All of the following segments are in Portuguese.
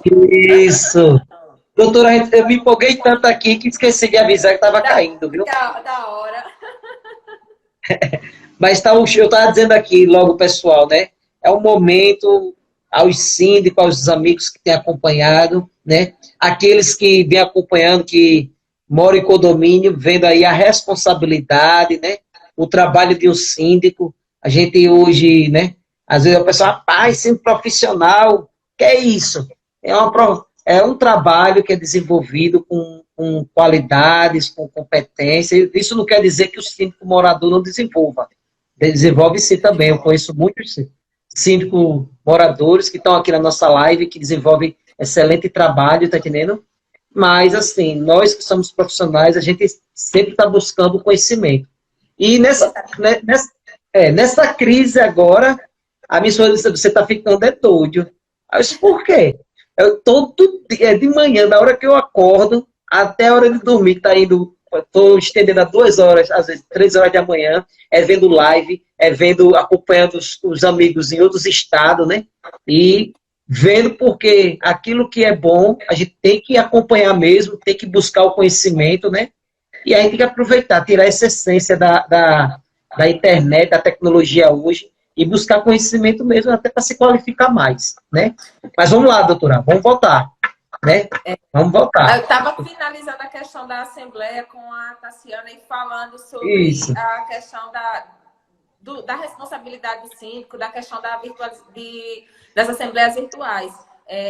Isso. Doutora, eu me empolguei tanto aqui que esqueci de avisar que estava Da, caindo, viu? da hora. Mas tá, eu estava dizendo aqui, logo, pessoal, né? É um momento aos síndicos, aos amigos que têm acompanhado, né? Aqueles que vêm acompanhando, que moram em condomínio, vendo aí a responsabilidade, né? O trabalho de um síndico. A gente hoje, né? Às vezes a pessoa, rapaz, sendo profissional, que é isso? É um trabalho que é desenvolvido com qualidades, com competência. Isso não quer dizer que o síndico morador não desenvolva. Desenvolve sim também. Eu Desenvolve. conheço muitos cinco moradores que estão aqui na nossa live, que desenvolvem excelente trabalho, tá entendendo? Mas, assim, nós que somos profissionais, a gente sempre está buscando conhecimento. E Exatamente. nessa crise agora, a minha esposa disse, você está ficando doido. Aí eu disse, por quê? Eu, todo dia, de manhã, da hora que eu acordo, até a hora de dormir, que está indo, estou estendendo a 2 horas, às vezes 3 horas da manhã, é vendo live, é vendo, acompanhando os amigos em outros estados, né? E vendo porque aquilo que é bom, a gente tem que acompanhar mesmo, tem que buscar o conhecimento, né? E aí tem que aproveitar, tirar essa essência da internet, da tecnologia hoje, e buscar conhecimento mesmo, até para se qualificar mais, né? Mas vamos lá, doutora, vamos voltar, né? Vamos Eu voltar. estava finalizando a questão da Assembleia com a Tassiana e falando sobre Isso. a questão da responsabilidade do síndico, da questão das assembleias virtuais.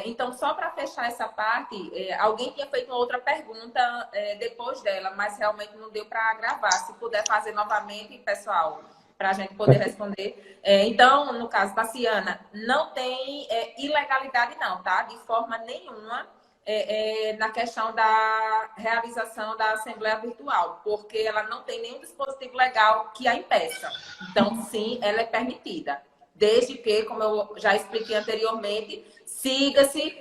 Então, só para fechar essa parte, alguém tinha feito uma outra pergunta depois dela, mas realmente não deu para gravar. Se puder fazer novamente, pessoal, para a gente poder responder. Então, no caso, Tassiana, não tem ilegalidade não, tá? De forma nenhuma na questão da realização da Assembleia Virtual, porque ela não tem nenhum dispositivo legal que a impeça. Então, sim, ela é permitida. Desde que, como eu já expliquei anteriormente, siga-se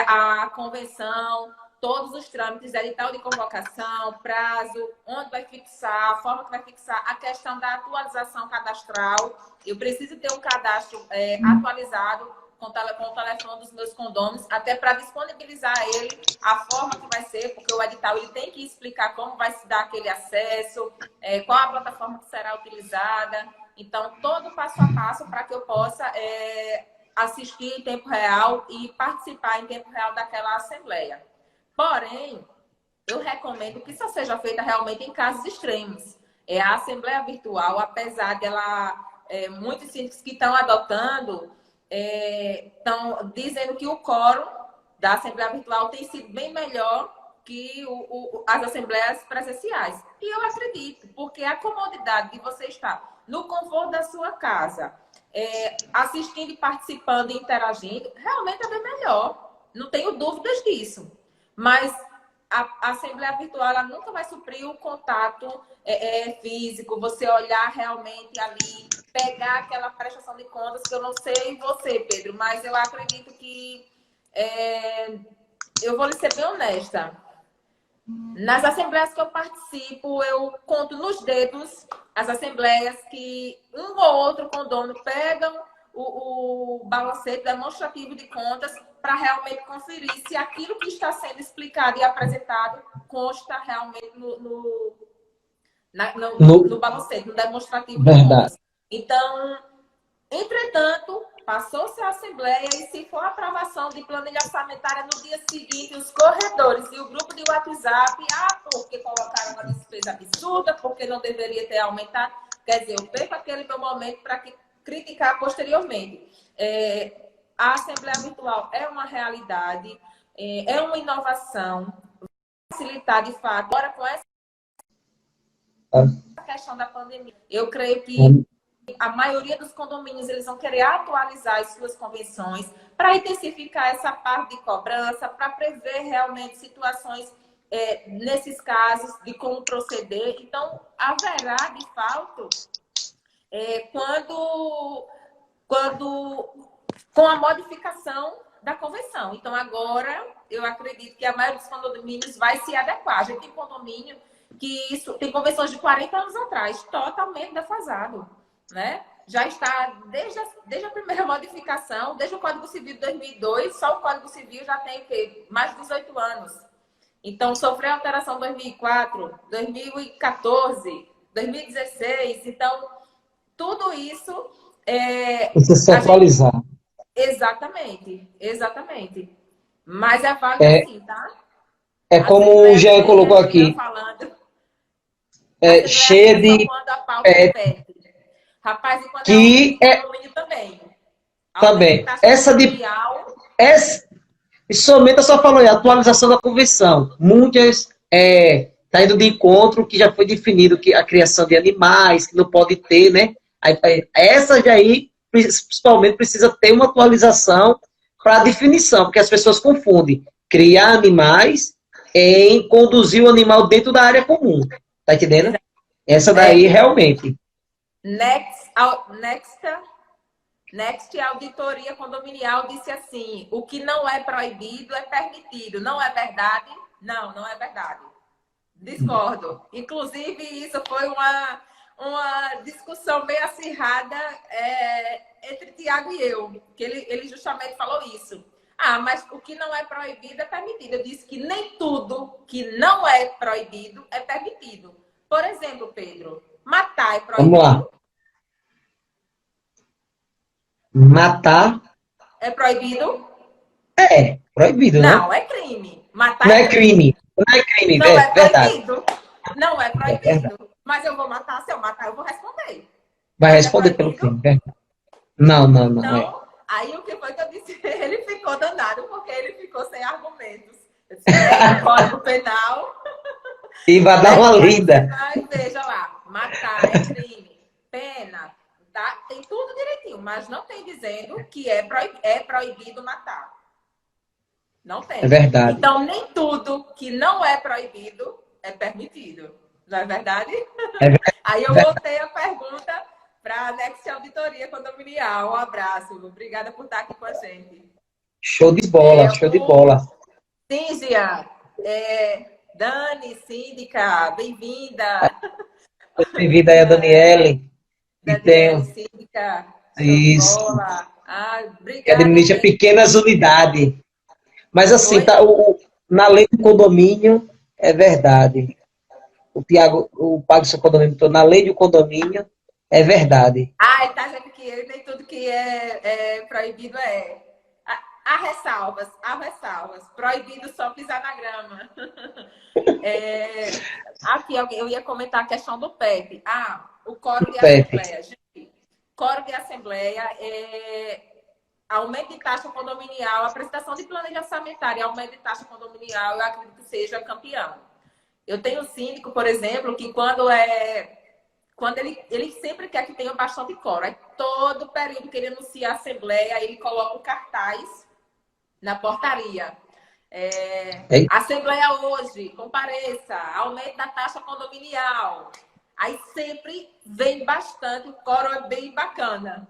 a convenção, todos os trâmites, edital de convocação, prazo, onde vai fixar, a forma que vai fixar, a questão da atualização cadastral. Eu preciso ter um cadastro atualizado com o telefone dos meus condôminos, até para disponibilizar a ele a forma que vai ser, porque o edital ele tem que explicar como vai se dar aquele acesso, qual a plataforma que será utilizada. Então, todo passo a passo para que eu possa assistir em tempo real e participar em tempo real daquela assembleia. Porém, eu recomendo que isso seja feita realmente em casos extremos. A assembleia virtual, apesar dela, muitos síndicos que estão adotando, estão dizendo que o quórum da Assembleia Virtual tem sido bem melhor que as assembleias presenciais. E eu acredito, porque a comodidade de você estar no conforto da sua casa, assistindo e participando e interagindo, realmente é bem melhor. Não tenho dúvidas disso. Mas a Assembleia Virtual ela nunca vai suprir o contato físico, você olhar realmente ali, pegar aquela prestação de contas, que eu não sei você, Pedro, mas eu acredito que eu vou lhe ser bem honesta. Nas assembleias que eu participo, eu conto nos dedos as assembleias que um ou outro condômino pegam o balancete demonstrativo de contas para realmente conferir se aquilo que está sendo explicado e apresentado consta realmente no No, balancete, no demonstrativo de verdade. contas. Então, entretanto, passou-se a Assembleia e se for aprovação de planilha orçamentária no dia seguinte, os corredores e o grupo de WhatsApp, porque colocaram uma despesa absurda, porque não deveria ter aumentado. Quer dizer, eu perco aquele meu momento para criticar posteriormente. A Assembleia Virtual é uma realidade, é uma inovação, facilitar de fato. Agora, com essa questão da pandemia, eu creio que a maioria dos condomínios eles vão querer atualizar as suas convenções para intensificar essa parte de cobrança, para prever realmente situações nesses casos de como proceder. Então, haverá, de fato, quando com a modificação da convenção. Então, agora, eu acredito que a maioria dos condomínios vai se adequar. A gente tem condomínio que isso tem convenções de 40 anos atrás, totalmente defasado, né? já está desde a primeira modificação, desde o Código Civil de 2002, só o Código Civil já tem o quê? Mais de 18 anos. Então, sofreu alteração em 2004, 2014, 2016. Então, tudo isso... Precisa se atualizar. Exatamente, exatamente. Mas é válido sim, tá? É como o Jean colocou aqui. Cheia de... Rapaz, e quando que é domínio também. Também. Essa de... somente eu só falei, atualização da convenção. Muitas tá indo de encontro que já foi definido que a criação de animais, que não pode ter, né? Essa já aí, principalmente, precisa ter uma atualização para definição, porque as pessoas confundem criar animais em conduzir o animal dentro da área comum. Tá entendendo? Essa daí, realmente. Next Auditoria Condominial disse assim: o que não é proibido é permitido. Não é verdade? Não, não é verdade. Discordo. Inclusive, isso foi uma discussão bem acirrada entre Tiago e eu, que ele justamente falou isso. Ah, mas o que não é proibido é permitido. Eu disse que nem tudo que não é proibido é permitido. Por exemplo, Pedro, matar é proibido? Vamos lá. Matar... é proibido? É, proibido, né? Não, é crime. Matar não é crime. Não é crime, não é verdade. proibido. Não é proibido. Mas eu vou matar, se eu matar, eu vou responder. Vai responder pelo crime, verdade. Não. Então, aí o que foi que eu disse? Ele ficou danado, porque ele ficou sem argumentos. Eu disse, Código Penal. E vai dar uma lida. Mas veja lá, matar é crime. Pena, tá? Tem tudo direitinho, mas não tem dizendo que é proibido matar. Não tem. É verdade. Então, nem tudo que não é proibido é permitido. Não é verdade? É verdade. Aí eu voltei a pergunta para a Next Auditoria Condominial. Um abraço. Obrigada por estar aqui com a gente. Show de bola, show de bola. Cínzia, Dani, síndica, bem-vinda. Bem-vinda aí a Daniele. Daniele, síndica. Isso. Obrigada. Que administra pequenas unidades. Mas assim, na lei do condomínio, é verdade. O Tiago, o pai do seu condomínio, na lei do condomínio, é verdade. Ele tá dizendo que nem tudo que é proibido é. Há ressalvas. Proibido só pisar na grama. Aqui, eu ia comentar a questão do PEP. O Código de Assembleia. Gente, Código de Assembleia aumento de taxa condominial, apresentação de planejamento orçamentário, aumento de taxa condominial, eu acredito que seja campeão. Eu tenho um síndico, por exemplo, que quando ele sempre quer que tenha bastante quórum. Aí, todo período que ele anuncia a assembleia, ele coloca um cartaz na portaria. Assembleia hoje, compareça, aumento da taxa condominial. Aí sempre vem bastante, o quórum é bem bacana.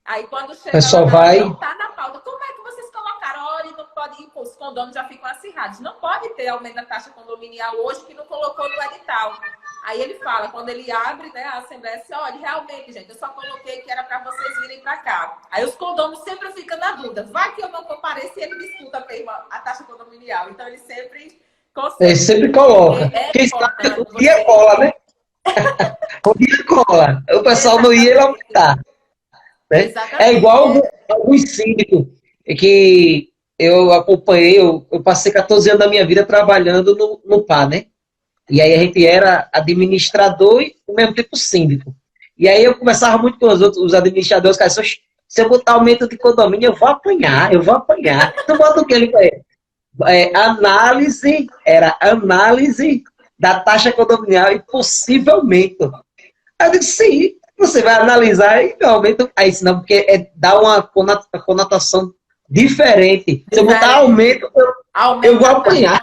Aí quando chega lá, não tá na pauta. Como é que vocês colocaram? Olha, não pode ir, os condôminos já ficam acirrados. Não pode ter aumento da taxa condominial hoje que não colocou no edital. Aí ele fala, quando ele abre, né, a Assembleia, assim, olha, realmente, gente, eu só coloquei que era para vocês virem para cá. Aí os condôminos sempre ficam na dúvida. Vai que eu não compareço e ele disputa mesmo a taxa condominial. Então ele sempre consegue. Ele sempre coloca. Quem sabe o dia cola, né? O dia cola. O pessoal não ia, ele aumentar. Né? É igual alguns síndicos que eu acompanhei, eu passei 14 anos da minha vida trabalhando no PA, né? E aí a gente era administrador e ao mesmo tempo síndico. E aí eu conversava muito com os administradores, cara, se eu botar aumento de condomínio, eu vou apanhar. Tu bota o que ele análise da taxa condominial e possivelmente. Eu disse, sim. Você vai analisar e aumenta. Aí, senão, porque dá uma conotação diferente. Se eu botar aumento, eu vou apanhar.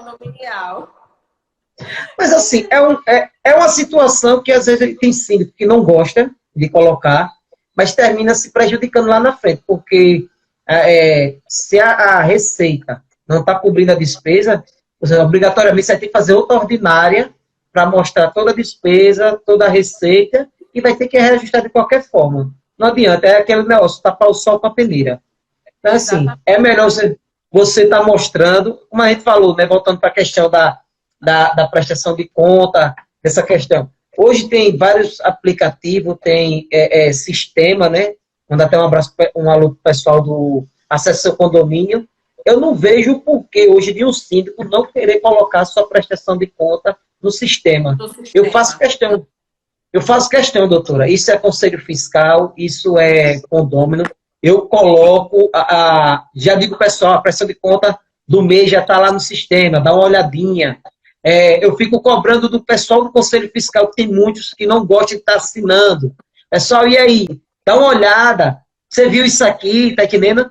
Mas, assim, é uma situação que, às vezes, ele tem síndico que não gosta de colocar, mas termina se prejudicando lá na frente, porque se a receita não está cobrindo a despesa, você, obrigatoriamente, você vai ter que fazer outra ordinária para mostrar toda a despesa, toda a receita, e vai ter que reajustar de qualquer forma. não adianta, é aquele negócio, tapar o sol com a peneira. Então, assim, Exatamente. é melhor você estar mostrando, como a gente falou, né, voltando para a questão da prestação de conta, dessa questão. Hoje tem vários aplicativos, tem sistema, né? Mandar até um abraço, um alô pro pessoal do Acesso Seu Condomínio. Eu não vejo o porquê hoje de um síndico não querer colocar sua prestação de conta no sistema. Do Eu faço sistema. questão, doutora. Isso é conselho fiscal, isso é condômino. Eu coloco, já digo pessoal, a prestação de conta do mês já está lá no sistema, dá uma olhadinha. Eu fico cobrando do pessoal do conselho fiscal, que tem muitos que não gostam de estar assinando. Pessoal, e aí? Dá uma olhada. Você viu isso aqui, tá entendendo?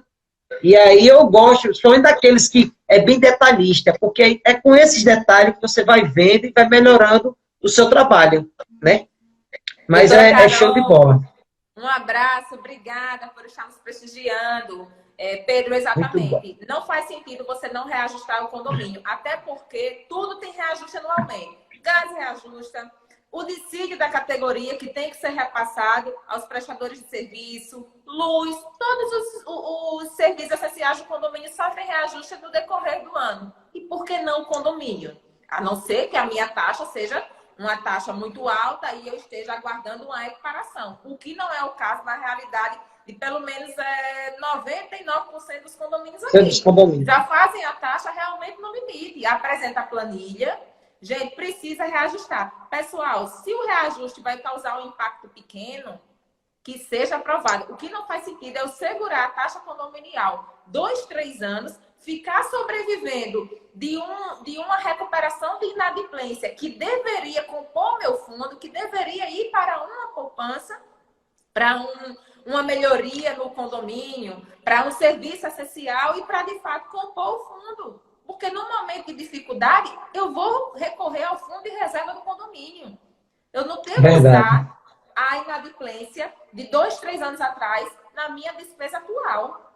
E aí eu gosto, principalmente daqueles que é bem detalhista, porque é com esses detalhes que você vai vendo e vai melhorando o seu trabalho, né? Mas Doutora é show de Carol, bola. um abraço, obrigada por estar nos prestigiando. Pedro, Muito bom. exatamente. Não faz sentido você não reajustar o condomínio, até porque tudo tem reajuste anualmente. Gás reajusta, o dissídio da categoria que tem que ser repassado aos prestadores de serviço, luz, todos os serviços essenciais do condomínio sofrem reajuste no decorrer do ano. E por que não o condomínio? A não ser que a minha taxa seja uma taxa muito alta e eu esteja aguardando uma equiparação. O que não é o caso na realidade de pelo menos 99% dos condomínios aqui. Já fazem a taxa realmente no limite. Apresenta a planilha. Gente, precisa reajustar. Pessoal, se o reajuste vai causar um impacto pequeno, que seja aprovado. O que não faz sentido é eu segurar a taxa condominial 2, 3 anos, ficar sobrevivendo de uma recuperação de inadimplência que deveria compor meu fundo, que deveria ir para uma poupança, para uma melhoria no condomínio, para um serviço essencial e para, de fato, compor o fundo. Porque no momento de dificuldade, eu vou recorrer ao fundo de reserva do condomínio. Eu não devo usar a inadimplência de 2, 3 anos atrás na minha despesa atual.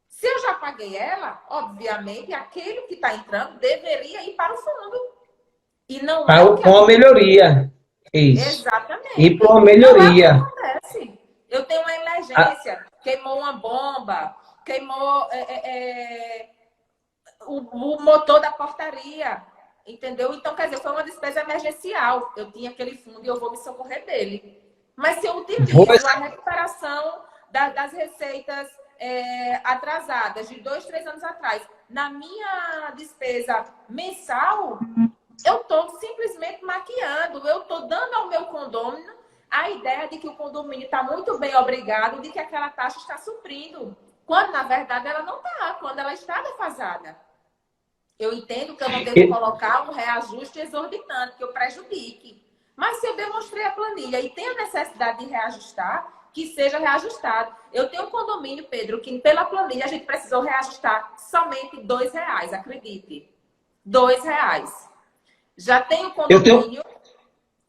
Se eu já paguei ela, obviamente, aquele que está entrando deveria ir para o fundo. E não é o que Com a melhoria. Isso. Exatamente. E para uma Não é o que melhoria. acontece. Eu tenho uma emergência, queimou uma bomba, queimou o motor da portaria, entendeu? Então, quer dizer, foi uma despesa emergencial. Eu tinha aquele fundo e eu vou me socorrer dele. Mas se eu utilizo a recuperação das receitas atrasadas de 2, 3 anos atrás na minha despesa mensal, eu estou simplesmente maquiando, eu estou dando ao meu condômino a ideia de que o condomínio está muito bem obrigado, de que aquela taxa está suprindo, quando na verdade ela não está, quando ela está defasada. Eu entendo que eu não devo colocar um reajuste exorbitante, que eu prejudique. Mas se eu demonstrei a planilha e tenho necessidade de reajustar, que seja reajustado. Eu tenho um condomínio, Pedro, que pela planilha a gente precisou reajustar somente R$2, acredite. R$2. Já tem um condomínio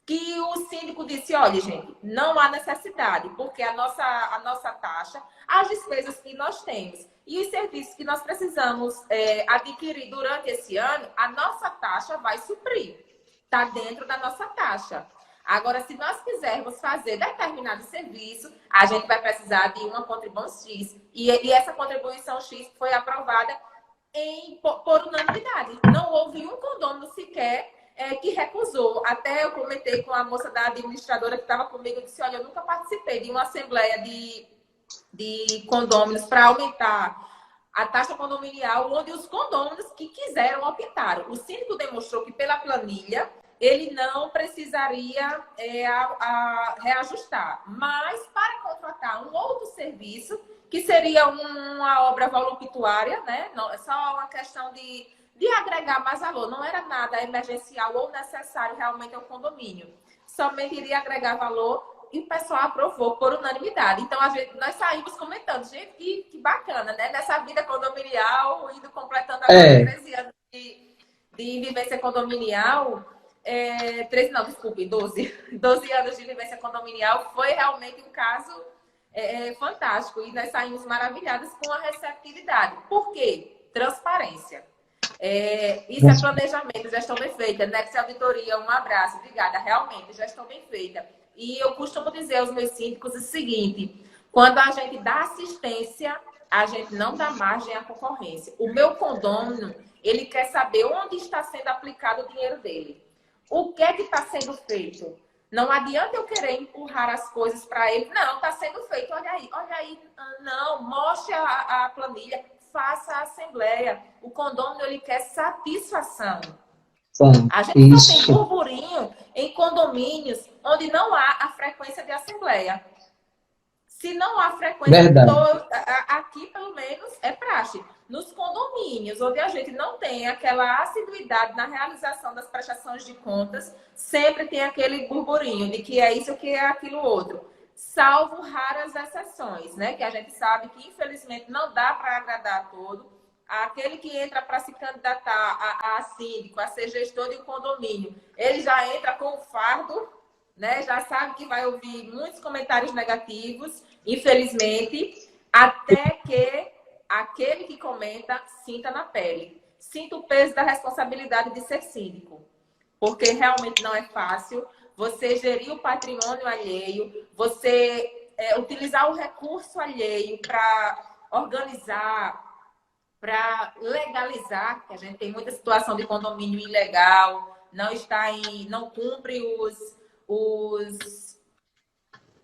que o síndico disse, olha, gente, não há necessidade, porque a nossa taxa, as despesas que nós temos e os serviços que nós precisamos adquirir durante esse ano, a nossa taxa vai suprir. Está dentro da nossa taxa. Agora, se nós quisermos fazer determinado serviço, a gente vai precisar de uma contribuição X. E essa contribuição X foi aprovada por unanimidade. Não houve um condômino sequer que recusou. Até eu comentei com a moça da administradora que estava comigo e disse, olha, eu nunca participei de uma assembleia de condôminos para aumentar a taxa condominial, onde os condôminos que quiseram optaram. O síndico demonstrou que pela planilha ele não precisaria reajustar. Mas para contratar um outro serviço, que seria uma obra voluptuária, né? Não, é só uma questão de agregar mais valor. Não era nada emergencial ou necessário realmente ao condomínio. Somente iria agregar valor e o pessoal aprovou por unanimidade. Então, nós saímos comentando. Gente, que bacana, né? Nessa vida condominial, indo completando agora 13 anos de vivência condominial. 13 não, desculpe, 12 anos de vivência condominial. Foi realmente um caso fantástico. E nós saímos maravilhadas com a receptividade. Por quê? Transparência. Isso é planejamento, gestão bem feita. Next Auditoria, um abraço, obrigada. Realmente, gestão bem feita. E eu costumo dizer aos meus síndicos o seguinte: quando a gente dá assistência, a gente não dá margem à concorrência. O meu condômino, ele quer saber onde está sendo aplicado o dinheiro dele. O que é que está sendo feito? Não adianta eu querer empurrar as coisas para ele. Não, está sendo feito. Olha aí. Não, mostre a planilha, faça a assembleia. O condômino, ele quer satisfação. Sim, A gente isso. só tem burburinho em condomínios onde não há a frequência de assembleia. Se não há frequência, aqui pelo menos é praxe. Nos condomínios, onde a gente não tem aquela assiduidade na realização das prestações de contas, sempre tem aquele burburinho de que é isso, que é aquilo outro. Salvo raras exceções, né? Que a gente sabe que, infelizmente, não dá para agradar a todo. Aquele que entra para se candidatar a síndico, a ser gestor de um condomínio, ele já entra com o fardo, né? Já sabe que vai ouvir muitos comentários negativos, infelizmente, até que aquele que comenta sinta na pele. Sinta o peso da responsabilidade de ser síndico. Porque realmente não é fácil você gerir o patrimônio alheio, você utilizar o recurso alheio para organizar, para legalizar, que a gente tem muita situação de condomínio ilegal, não cumpre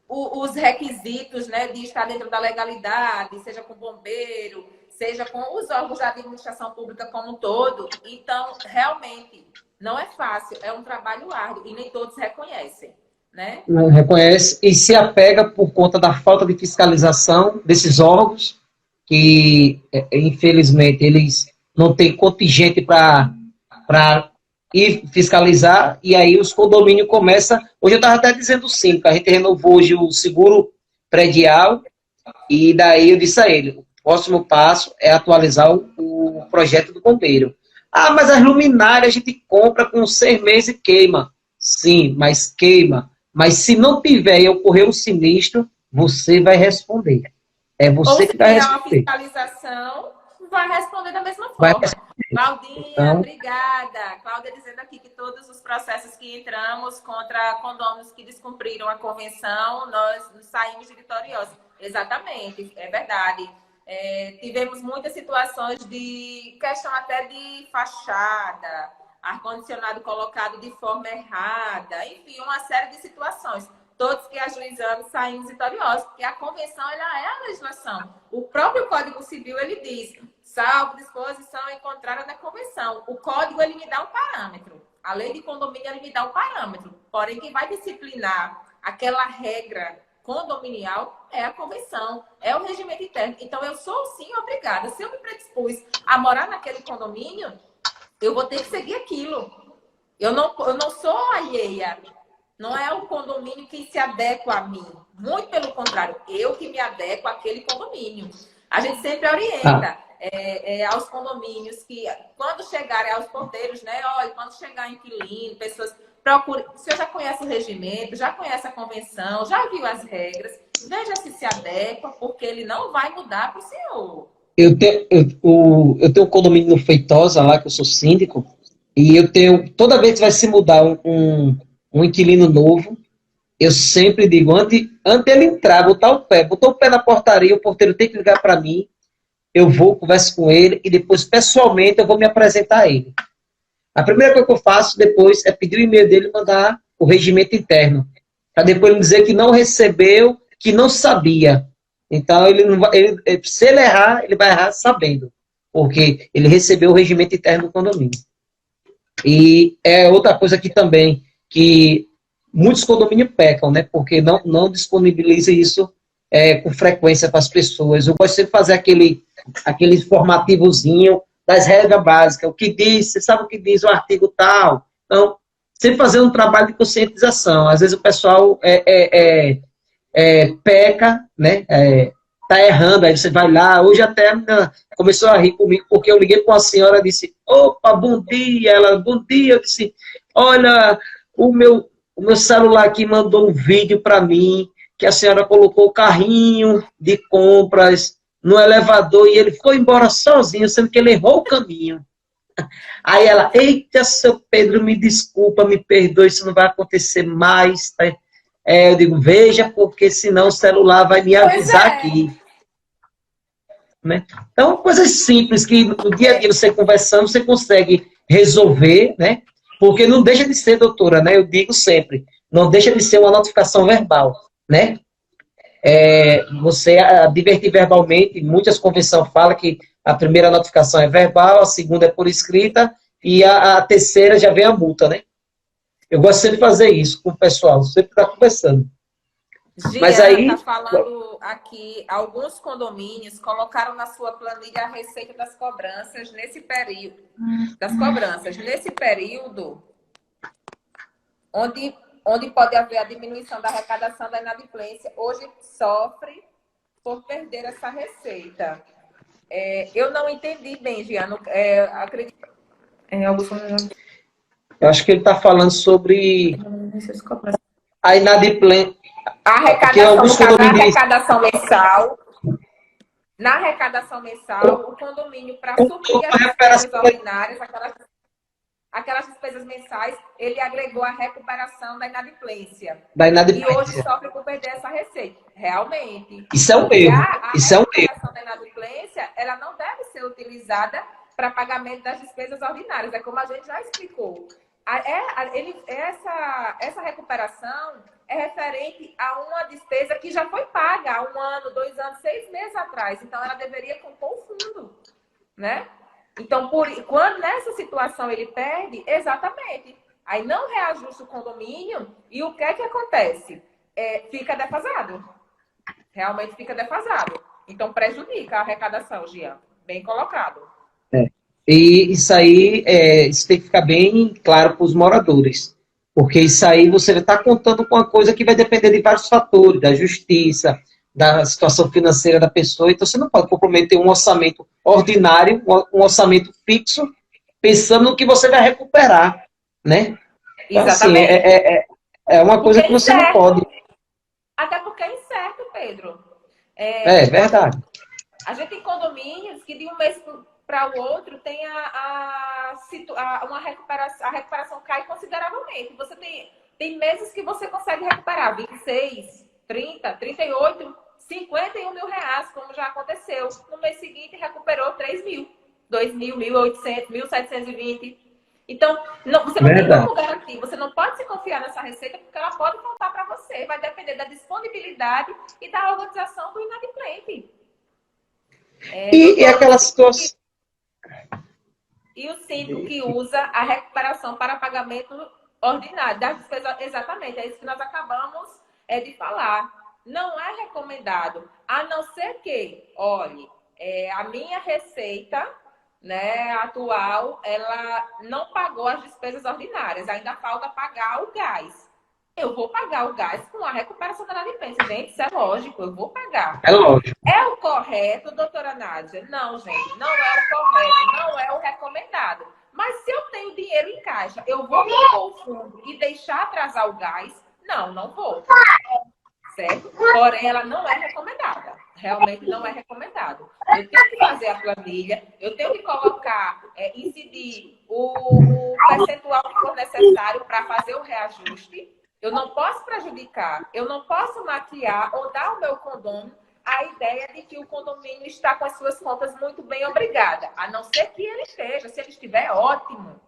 os requisitos, né, de estar dentro da legalidade, seja com bombeiro, seja com os órgãos da administração pública como um todo. Então, realmente, não é fácil, é um trabalho árduo e nem todos reconhecem, né? Não reconhece e se apega por conta da falta de fiscalização desses órgãos, que, infelizmente, eles não têm contingente para ir fiscalizar, e aí os condomínios começam... Hoje eu estava até dizendo sim, que a gente renovou hoje o seguro predial, e daí eu disse a ele, o próximo passo é atualizar o projeto do bombeiro. Ah, mas as luminárias a gente compra com 6 meses e queima. Sim, mas queima. Mas se não tiver e ocorrer um sinistro, você vai responder. É você que vai responder. Ou se tiver uma fiscalização, vai responder da mesma forma. Claudinha, então, obrigada. Cláudia dizendo aqui que todos os processos que entramos contra condôminos que descumpriram a convenção, nós saímos vitoriosos. Exatamente, é verdade. Tivemos muitas situações de questão até de fachada, ar-condicionado colocado de forma errada, enfim, uma série de situações. Todos que ajuizamos saímos vitoriosos, porque a convenção ela é a legislação. O próprio Código Civil, ele diz, salvo disposição encontrada na convenção. O Código, ele me dá um parâmetro. A lei de condomínio, ele me dá um parâmetro. Porém, quem vai disciplinar aquela regra condominial é a convenção, é o regimento interno. Então, eu sou, sim, obrigada. Se eu me predispus a morar naquele condomínio, eu vou ter que seguir aquilo. Eu não sou alheia. Não é o condomínio que se adequa a mim. Muito pelo contrário, eu que me adequo àquele condomínio. A gente sempre orienta aos condomínios que, quando chegarem aos porteiros, né? Olha, quando chegar inquilino, pessoas... Procure, o senhor já conhece o regimento, já conhece a convenção, já viu as regras, veja se adequa, porque ele não vai mudar para o senhor. Eu tenho um condomínio no Feitosa, lá que eu sou síndico, e eu tenho, toda vez que vai se mudar um inquilino novo, eu sempre digo, antes ele entrar, botou o pé na portaria, o porteiro tem que ligar para mim, eu vou, converso com ele, e depois, pessoalmente, eu vou me apresentar a ele. A primeira coisa que eu faço depois é pedir o e-mail dele e mandar o regimento interno, para depois ele dizer que não recebeu, que não sabia. Então, se ele errar, ele vai errar sabendo, porque ele recebeu o regimento interno do condomínio. E é outra coisa aqui também, que muitos condomínios pecam, né? Porque não disponibiliza isso com frequência para as pessoas. Eu gosto sempre de fazer aquele informativozinho das regras básicas. O que diz, você sabe o que diz o artigo tal. Então, sempre fazer um trabalho de conscientização. Às vezes o pessoal peca, né? Tá errando, aí você vai lá. Hoje até a menina começou a rir comigo, porque eu liguei para uma senhora e disse, opa, bom dia. Ela, bom dia. Eu disse, olha, o meu celular aqui mandou um vídeo para mim, que a senhora colocou o carrinho de compras no elevador e ele foi embora sozinho, sendo que ele errou o caminho. Aí ela, eita, seu Pedro, me desculpa, me perdoe, isso não vai acontecer mais. Eu digo, veja, porque senão o celular vai me avisar aqui. Né? Então, coisas simples que no dia a dia você conversando, você consegue resolver, né? Porque não deixa de ser, doutora, né? Eu digo sempre, não deixa de ser uma notificação verbal, né? Você advertir verbalmente, muitas convenções falam que a primeira notificação é verbal, a segunda é por escrita e a terceira já vem a multa, né? Eu gosto sempre de fazer isso com o pessoal, sempre estar conversando. Mas Jean aí, está falando aqui, alguns condomínios colocaram na sua planilha a receita das cobranças nesse período. Nesse período, onde pode haver a diminuição da arrecadação da inadimplência, hoje sofre por perder essa receita. Eu não entendi bem, Jean. Acredito. eu acho que ele está falando sobre a inadimplência. A arrecadação, no caso, a arrecadação mensal. Na arrecadação mensal, o condomínio, para suprir as despesas ordinárias, aquelas despesas mensais, ele agregou a recuperação da inadimplência. E hoje sofre por perder essa receita. Realmente. Isso é um erro. A recuperação da inadimplência, ela não deve ser utilizada para pagamento das despesas ordinárias. É como a gente já explicou. Essa recuperação é referente a uma despesa que já foi paga há 1 ano, 2 anos, 6 meses atrás. Então, ela deveria compor o fundo, né? Então, quando nessa situação ele perde, exatamente. Aí não reajusta o condomínio e o que é que acontece? Fica defasado. Realmente fica defasado. Então, prejudica a arrecadação, Jean. Bem colocado. E isso aí, isso tem que ficar bem claro para os moradores. Porque isso aí você está contando com uma coisa que vai depender de vários fatores, da justiça, da situação financeira da pessoa. Então, você não pode comprometer um orçamento ordinário, um orçamento fixo, pensando no que você vai recuperar, né? Então, exatamente. assim, é uma coisa que você não pode. Até porque é incerto, Pedro. É verdade. A gente tem condomínios que de um mês para o outro tem uma recuperação, a recuperação cai consideravelmente. Você tem meses que você consegue recuperar 26, 30, 38, 51 mil reais, como já aconteceu. No mês seguinte recuperou 3 mil, 2 mil, 1.800, 1.720. Então, você não tem como garantir, você não pode se confiar nessa receita porque ela pode faltar para você. Vai depender da disponibilidade e da organização do inadimplente. E aquela situação... E o síndico que usa a recuperação para pagamento ordinário das despesas, exatamente, é isso que nós acabamos de falar. Não é recomendado, a não ser que, olhe, a minha receita, né, atual, ela não pagou as despesas ordinárias, ainda falta pagar o gás. Eu vou pagar o gás com a recuperação da inadimplência. Gente, isso é lógico, eu vou pagar. É lógico. É o correto, doutora Nádia? Não, gente, não é o correto, não é o recomendado. Mas se eu tenho dinheiro em caixa, eu vou compor o fundo e deixar atrasar o gás? Não, não vou. Certo? Porém, ela não é recomendada. Realmente não é recomendado. Eu tenho que fazer a planilha, eu tenho que colocar, incidir o percentual que for necessário para fazer o reajuste. Eu não posso prejudicar, eu não posso maquiar ou dar ao meu condomínio a ideia de que o condomínio está com as suas contas muito bem, obrigada. A não ser que ele esteja. Se ele estiver, ótimo.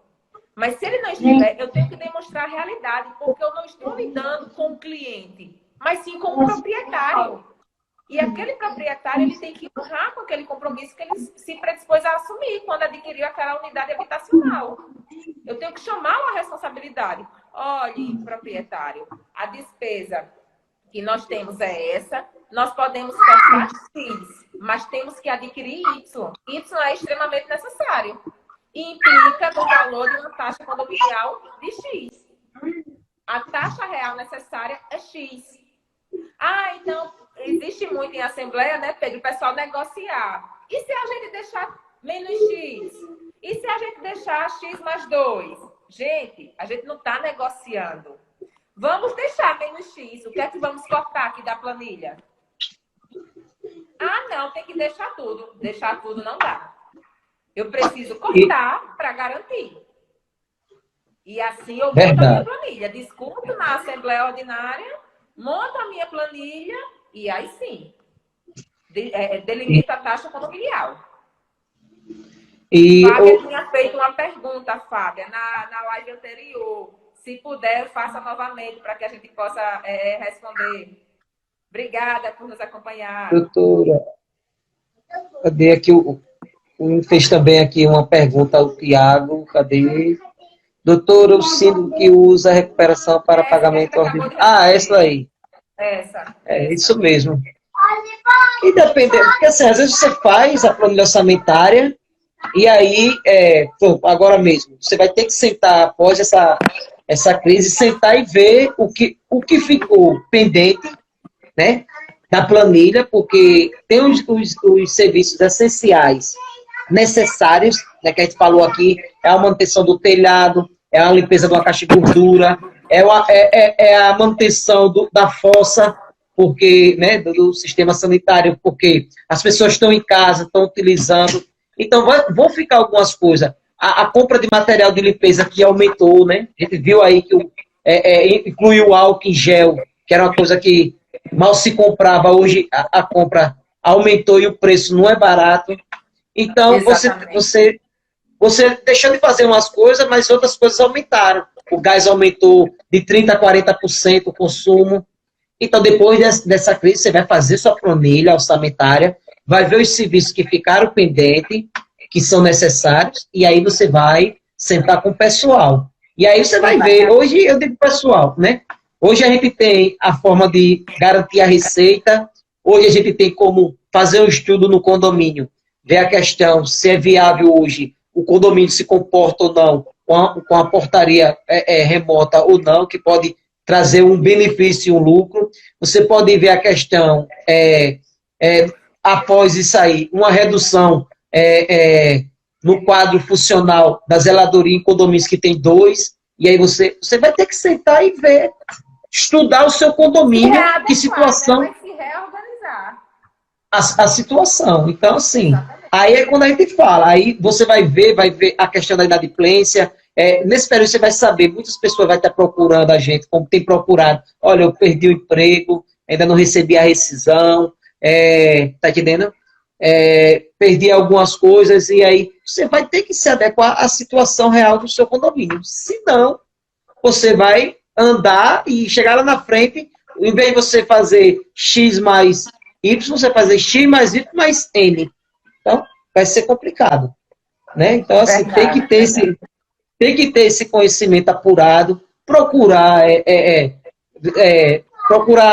Mas se ele não estiver, eu tenho que demonstrar a realidade, porque eu não estou lidando com o cliente, mas sim com o proprietário. E aquele proprietário, ele tem que honrar com aquele compromisso que ele se predispôs a assumir quando adquiriu aquela unidade habitacional. Eu tenho que chamá-lo à responsabilidade. Olhe, proprietário, a despesa que nós temos é essa, nós podemos cortar X, mas temos que adquirir Y. Y é extremamente necessário. E implica no valor de uma taxa condominial de X. A taxa real necessária é X. Então, existe muito em assembleia, né, Pedro? O pessoal negociar. E se a gente deixar menos X? E se a gente deixar X mais 2? Gente, a gente não está negociando. Vamos deixar menos X. O que é que vamos cortar aqui da planilha? Não, tem que deixar tudo. Deixar tudo não dá. Eu preciso cortar para garantir. E assim eu vou na minha planilha. Discuto na Assembleia Ordinária monto a minha planilha e aí sim, delimita a taxa condominial. E Fábia tinha feito uma pergunta, Fábia, na live anterior. Se puder, faça novamente para que a gente possa responder. Obrigada por nos acompanhar. doutora, cadê aqui fez também aqui uma pergunta ao Tiago, cadê? Doutora, eu sinto que usa a recuperação para pagamento ordinário. Essa aí. Essa. Isso mesmo. E dependendo, porque assim, às vezes você faz a planilha orçamentária e aí, agora mesmo, você vai ter que sentar após essa crise, sentar e ver o que ficou pendente, né, na planilha, porque tem os serviços essenciais necessários, né, que a gente falou aqui, é a manutenção do telhado, é a limpeza de uma caixa de gordura, é a manutenção da fossa, porque, né, do sistema sanitário, porque as pessoas estão em casa, estão utilizando, então vão ficar algumas coisas. A compra de material de limpeza que aumentou, né, a gente viu aí que inclui o álcool em gel, que era uma coisa que mal se comprava, hoje a compra aumentou e o preço não é barato. Então, você deixou de fazer umas coisas, mas outras coisas aumentaram. O gás aumentou de 30% a 40% o consumo. Então, depois dessa crise, você vai fazer sua planilha orçamentária, vai ver os serviços que ficaram pendentes, que são necessários, e aí você vai sentar com o pessoal. E aí você vai ver, hoje eu digo pessoal, né? Hoje a gente tem a forma de garantir a receita, hoje a gente tem como fazer um estudo no condomínio, ver a questão se é viável hoje, o condomínio se comporta ou não com a portaria remota ou não, que pode trazer um benefício e um lucro. Você pode ver a questão, após isso aí, uma redução no quadro funcional da zeladoria em condomínios que tem 2, e aí você vai ter que sentar e ver, estudar o seu condomínio, que situação... Vai se reorganizar. A situação. Então, assim, aí é quando a gente fala, aí você vai ver a questão da inadimplência, nesse período você vai saber, muitas pessoas vão estar procurando a gente, como tem procurado, olha, eu perdi o emprego, ainda não recebi a rescisão, tá entendendo? Perdi algumas coisas, e aí você vai ter que se adequar à situação real do seu condomínio. Senão, você vai andar e chegar lá na frente, em vez de você fazer X mais Y, você vai fazer X mais Y mais N. Então, vai ser complicado. Né? Então, assim, tem que ter esse conhecimento apurado, procurar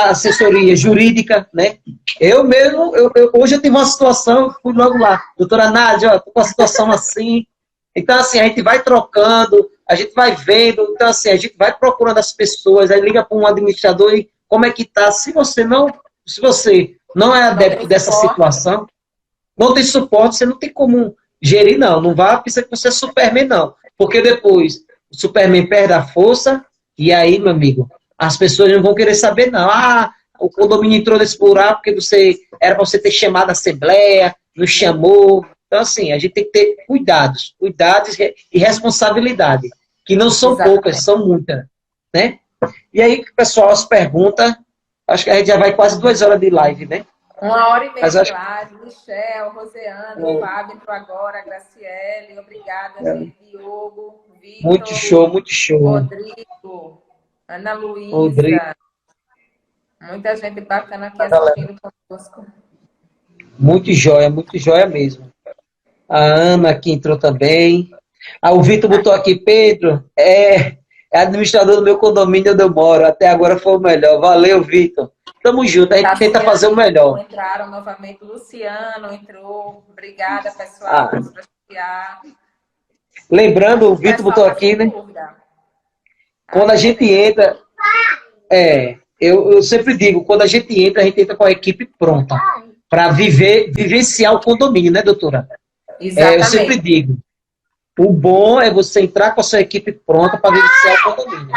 assessoria jurídica, né? Eu mesmo, hoje eu tive uma situação, fui logo lá, doutora Nádia, estou com uma situação assim. Então, assim, a gente vai trocando, a gente vai vendo, então, assim, a gente vai procurando as pessoas, aí liga para um administrador e como é que tá. Se você não é adepto dessa situação, não tem suporte, você não tem como gerir, não vá pensar que você é Superman, não. Porque depois o Superman perde a força e aí, meu amigo, as pessoas não vão querer saber, não. O condomínio entrou nesse buraco porque era para você ter chamado a assembleia, não chamou. Então, assim, a gente tem que ter cuidados e responsabilidade, que não são poucas, são muitas, né? E aí, pessoal, as perguntas, acho que a gente já vai quase 2 horas de live, né? 1h30 de live. Michel, Roseane, Fábio entrou agora, Graciele, obrigada, gente. Diogo, Vitor. Muito show, muito show. Rodrigo, Ana Luísa. Muita gente bacana aqui assistindo conosco. Muito joia mesmo. A Ana aqui entrou também. O Vitor botou aqui, Pedro, é administrador do meu condomínio onde eu moro. Até agora foi o melhor. Valeu, Vitor. Tamo junto, a gente tenta fazer o melhor. Entraram novamente, Luciano entrou. Obrigada, pessoal, por prestigiar. Lembrando, o Vitor botou aqui, né? Quando a gente entra... Eu sempre digo, quando a gente entra com a equipe pronta para vivenciar o condomínio, né, doutora? Eu sempre digo, o bom é você entrar com a sua equipe pronta para vivenciar o condomínio.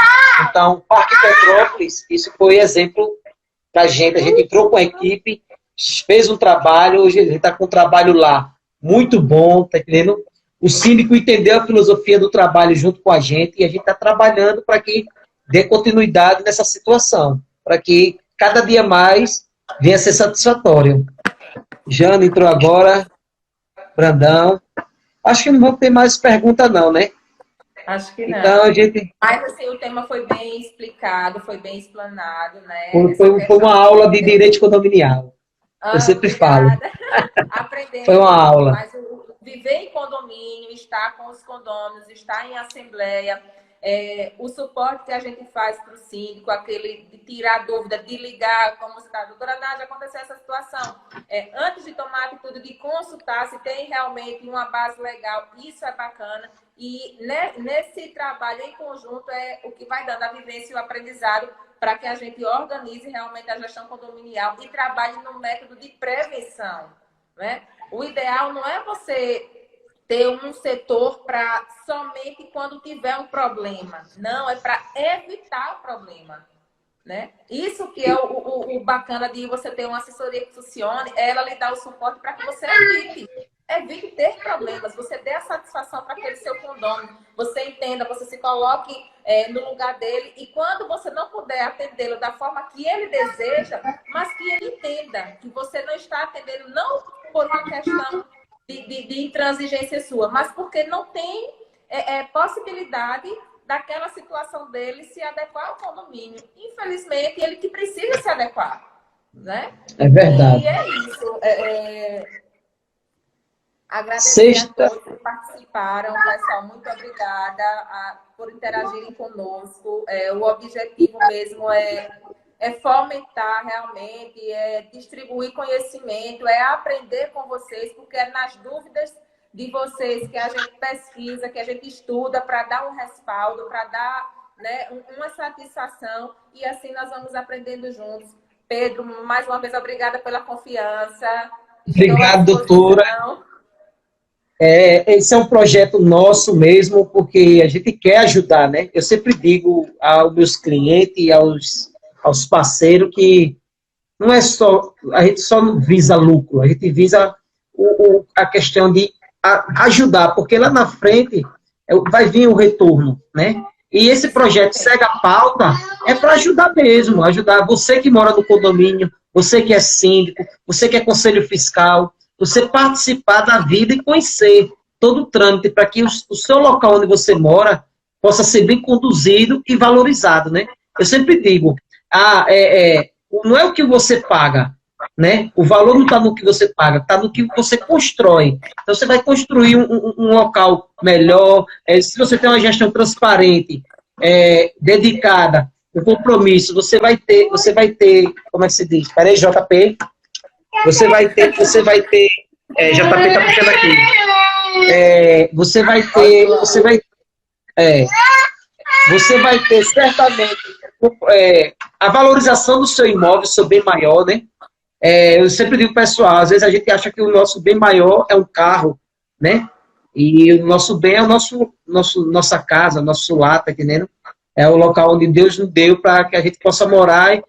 Então, Parque Petrópolis, isso foi exemplo para a gente entrou com a equipe, fez um trabalho, hoje a gente está com um trabalho lá muito bom, tá entendendo? O síndico entendeu a filosofia do trabalho junto com a gente e a gente está trabalhando para que dê continuidade nessa situação. para que cada dia mais venha a ser satisfatório. Jana entrou agora, Brandão. Acho que não vão ter mais pergunta não, né? Acho que não. Então, a gente... Mas, assim, o tema foi bem explicado, foi bem explanado, né? Foi uma aula de direito condominial. Eu sempre falo. Aprendendo. Foi uma aula. Mas viver em condomínio, estar com os condôminos, estar em assembleia, o suporte que a gente faz para o síndico, aquele de tirar dúvida, de ligar, como está, doutora Nádia, aconteceu essa situação. Antes de tomar a atitude de consultar se tem realmente uma base legal, isso é bacana. E nesse trabalho em conjunto é o que vai dando a vivência e o aprendizado para que a gente organize realmente a gestão condominial e trabalhe no método de prevenção, né? O ideal não é você ter um setor para somente quando tiver um problema. Não, é para evitar o problema, né? Isso que é o bacana de você ter uma assessoria que funcione, é ela lhe dar o suporte para que você evite ter problemas, você dê a satisfação para aquele seu condômino, você entenda, você se coloque no lugar dele e quando você não puder atendê-lo da forma que ele deseja, mas que ele entenda que você não está atendendo não por uma questão de intransigência sua, mas porque não tem possibilidade daquela situação dele se adequar ao condomínio. Infelizmente, ele que precisa se adequar, né? É verdade. E é isso. Agradecer a todos que participaram, pessoal. Muito obrigada por interagirem conosco. O objetivo mesmo é fomentar realmente, é distribuir conhecimento, é aprender com vocês, porque é nas dúvidas de vocês que a gente pesquisa, que a gente estuda para dar um respaldo, para dar, né, uma satisfação e assim nós vamos aprendendo juntos. Pedro, mais uma vez, obrigada pela confiança. Obrigado, doutora. Esse é um projeto nosso mesmo, porque a gente quer ajudar, né? Eu sempre digo aos meus clientes e aos parceiros que não é só, a gente só não visa lucro, a gente visa a questão de ajudar, porque lá na frente vai vir o retorno, né? E esse projeto Segue a Pauta é para ajudar mesmo, ajudar você que mora no condomínio, você que é síndico, você que é conselho fiscal, você participar da vida e conhecer todo o trâmite para que o seu local onde você mora possa ser bem conduzido e valorizado, né? Eu sempre digo, não é o que você paga, né? O valor não está no que você paga, está no que você constrói. Então, você vai construir um local melhor, se você tem uma gestão transparente, dedicada, um compromisso, você vai ter, como é que se diz? Espera aí, JP. Você vai ter, JP tá puxando aqui. Você vai ter certamente a valorização do seu imóvel, seu bem maior, né? Eu sempre digo, pessoal, às vezes a gente acha que o nosso bem maior é um carro, né? E o nosso bem é nossa casa, nosso lar, tá entendendo? É o local onde Deus nos deu para que a gente possa morar em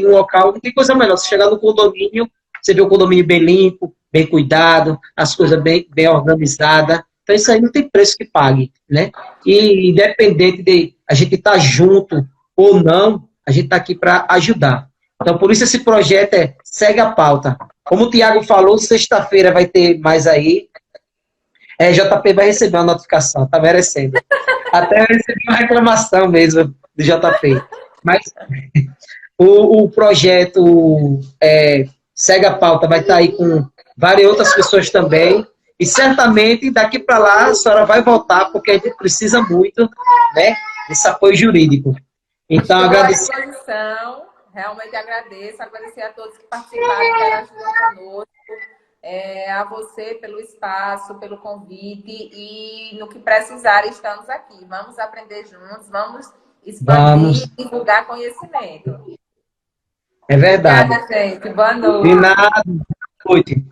um local, não tem coisa melhor. Você chegar no condomínio, você vê o condomínio bem limpo, bem cuidado, as coisas bem organizadas. Então, isso aí não tem preço que pague, né? E independente de a gente estar junto ou não, a gente está aqui para ajudar. Então, por isso esse projeto Segue a Pauta. Como o Tiago falou, sexta-feira vai ter mais aí. JP vai receber uma notificação, tá merecendo. Até eu recebi uma reclamação mesmo do JP. Mas o projeto Segue a Pauta vai estar aí com várias outras pessoas também. E certamente daqui para lá a senhora vai voltar, porque a gente precisa muito, né, desse apoio jurídico. Então, agradeço. Realmente agradecer a todos que participaram, interagiram conosco, a você pelo espaço, pelo convite e no que precisar estamos aqui. Vamos aprender juntos, vamos expandir e divulgar conhecimento. É verdade. Obrigada, gente. Boa noite. De nada. Boa noite.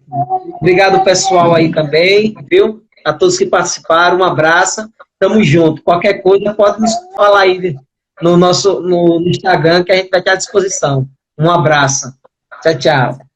Obrigado, pessoal, aí também, viu? A todos que participaram, um abraço. Tamo junto. Qualquer coisa, pode nos falar aí no Instagram, que a gente vai estar à disposição. Um abraço. Tchau, tchau.